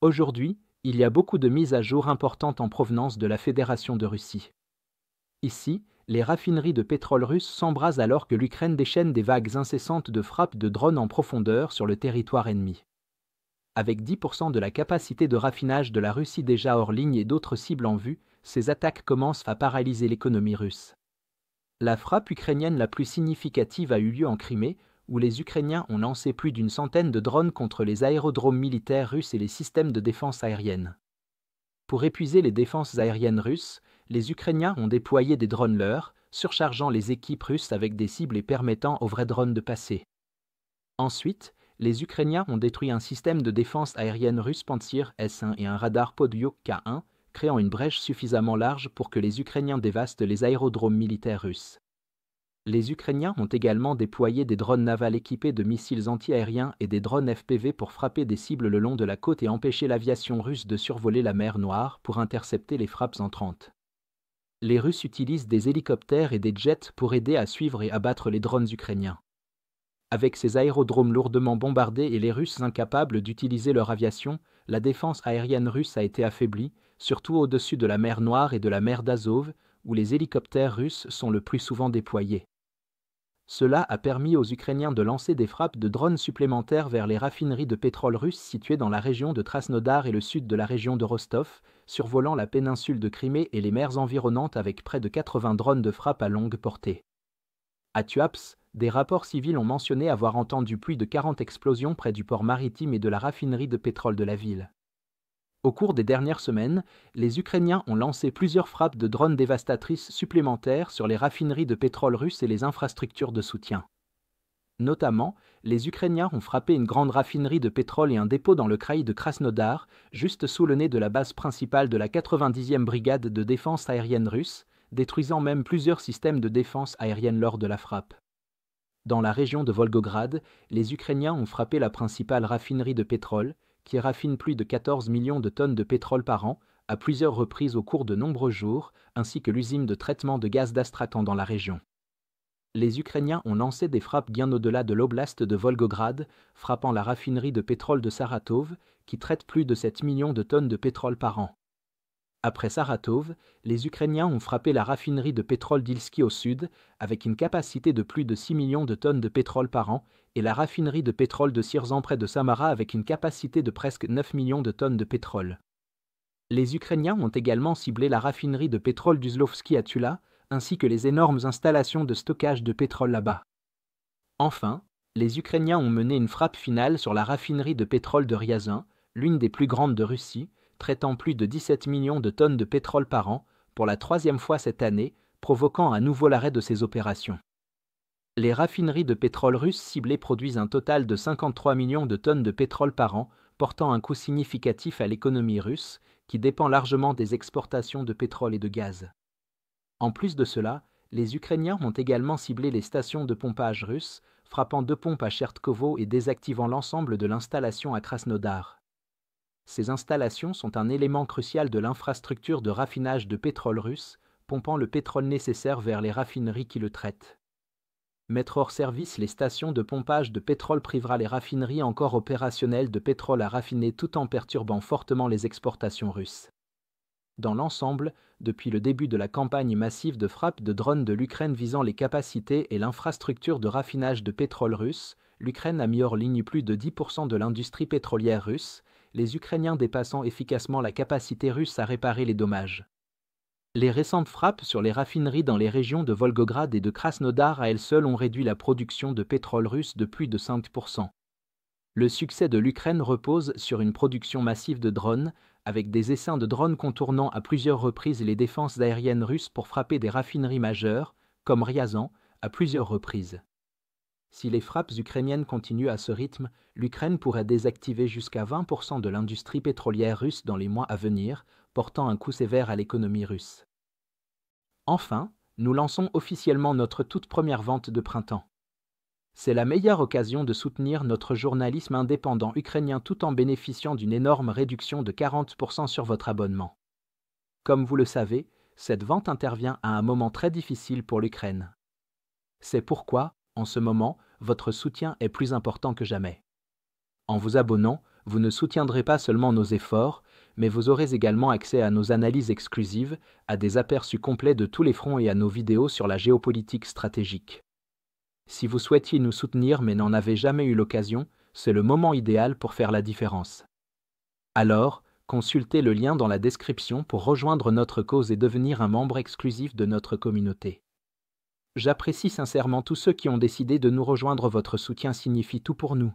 Aujourd'hui, il y a beaucoup de mises à jour importantes en provenance de la Fédération de Russie. Ici, les raffineries de pétrole russes s'embrasent alors que l'Ukraine déchaîne des vagues incessantes de frappes de drones en profondeur sur le territoire ennemi. Avec 10% de la capacité de raffinage de la Russie déjà hors ligne et d'autres cibles en vue, ces attaques commencent à paralyser l'économie russe. La frappe ukrainienne la plus significative a eu lieu en Crimée, où les Ukrainiens ont lancé plus d'une centaine de drones contre les aérodromes militaires russes et les systèmes de défense aérienne. Pour épuiser les défenses aériennes russes, les Ukrainiens ont déployé des drones leurs, surchargeant les équipes russes avec des cibles et permettant aux vrais drones de passer. Ensuite, les Ukrainiens ont détruit un système de défense aérienne russe Pantsir S1 et un radar Podyuk K1, créant une brèche suffisamment large pour que les Ukrainiens dévastent les aérodromes militaires russes. Les Ukrainiens ont également déployé des drones navals équipés de missiles anti-aériens et des drones FPV pour frapper des cibles le long de la côte et empêcher l'aviation russe de survoler la mer Noire pour intercepter les frappes entrantes. Les Russes utilisent des hélicoptères et des jets pour aider à suivre et abattre les drones ukrainiens. Avec ces aérodromes lourdement bombardés et les Russes incapables d'utiliser leur aviation, la défense aérienne russe a été affaiblie, surtout au-dessus de la mer Noire et de la mer d'Azov, où les hélicoptères russes sont le plus souvent déployés. Cela a permis aux Ukrainiens de lancer des frappes de drones supplémentaires vers les raffineries de pétrole russes situées dans la région de Krasnodar et le sud de la région de Rostov, survolant la péninsule de Crimée et les mers environnantes avec près de 80 drones de frappe à longue portée. À Tuapse, des rapports civils ont mentionné avoir entendu plus de 40 explosions près du port maritime et de la raffinerie de pétrole de la ville. Au cours des dernières semaines, les Ukrainiens ont lancé plusieurs frappes de drones dévastatrices supplémentaires sur les raffineries de pétrole russes et les infrastructures de soutien. Notamment, les Ukrainiens ont frappé une grande raffinerie de pétrole et un dépôt dans le kraï de Krasnodar, juste sous le nez de la base principale de la 90e brigade de défense aérienne russe, détruisant même plusieurs systèmes de défense aérienne lors de la frappe. Dans la région de Volgograd, les Ukrainiens ont frappé la principale raffinerie de pétrole, qui raffine plus de 14 millions de tonnes de pétrole par an, à plusieurs reprises au cours de nombreux jours, ainsi que l'usine de traitement de gaz d'Astrakhan dans la région. Les Ukrainiens ont lancé des frappes bien au-delà de l'oblast de Volgograd, frappant la raffinerie de pétrole de Saratov, qui traite plus de 7 millions de tonnes de pétrole par an. Après Saratov, les Ukrainiens ont frappé la raffinerie de pétrole d'Ilski au sud, avec une capacité de plus de 6 millions de tonnes de pétrole par an, et la raffinerie de pétrole de Sirzan près de Samara avec une capacité de presque 9 millions de tonnes de pétrole. Les Ukrainiens ont également ciblé la raffinerie de pétrole d'Uzlovski à Tula, ainsi que les énormes installations de stockage de pétrole là-bas. Enfin, les Ukrainiens ont mené une frappe finale sur la raffinerie de pétrole de Ryazan, l'une des plus grandes de Russie, traitant plus de 17 millions de tonnes de pétrole par an, pour la troisième fois cette année, provoquant à nouveau l'arrêt de ces opérations. Les raffineries de pétrole russes ciblées produisent un total de 53 millions de tonnes de pétrole par an, portant un coût significatif à l'économie russe, qui dépend largement des exportations de pétrole et de gaz. En plus de cela, les Ukrainiens ont également ciblé les stations de pompage russes, frappant 2 pompes à Chertkovo et désactivant l'ensemble de l'installation à Krasnodar. Ces installations sont un élément crucial de l'infrastructure de raffinage de pétrole russe, pompant le pétrole nécessaire vers les raffineries qui le traitent. Mettre hors service les stations de pompage de pétrole privera les raffineries encore opérationnelles de pétrole à raffiner tout en perturbant fortement les exportations russes. Dans l'ensemble, depuis le début de la campagne massive de frappe de drones de l'Ukraine visant les capacités et l'infrastructure de raffinage de pétrole russe, l'Ukraine a mis hors ligne plus de 10% de l'industrie pétrolière russe, les Ukrainiens dépassant efficacement la capacité russe à réparer les dommages. Les récentes frappes sur les raffineries dans les régions de Volgograd et de Krasnodar à elles seules ont réduit la production de pétrole russe de plus de 5%. Le succès de l'Ukraine repose sur une production massive de drones, avec des essaims de drones contournant à plusieurs reprises les défenses aériennes russes pour frapper des raffineries majeures, comme Ryazan, à plusieurs reprises. Si les frappes ukrainiennes continuent à ce rythme, l'Ukraine pourrait désactiver jusqu'à 20% de l'industrie pétrolière russe dans les mois à venir, portant un coup sévère à l'économie russe. Enfin, nous lançons officiellement notre toute première vente de printemps. C'est la meilleure occasion de soutenir notre journalisme indépendant ukrainien tout en bénéficiant d'une énorme réduction de 40% sur votre abonnement. Comme vous le savez, cette vente intervient à un moment très difficile pour l'Ukraine. C'est pourquoi, en ce moment, votre soutien est plus important que jamais. En vous abonnant, vous ne soutiendrez pas seulement nos efforts, mais vous aurez également accès à nos analyses exclusives, à des aperçus complets de tous les fronts et à nos vidéos sur la géopolitique stratégique. Si vous souhaitiez nous soutenir mais n'en avez jamais eu l'occasion, c'est le moment idéal pour faire la différence. Alors, consultez le lien dans la description pour rejoindre notre cause et devenir un membre exclusif de notre communauté. J'apprécie sincèrement tous ceux qui ont décidé de nous rejoindre. Votre soutien signifie tout pour nous.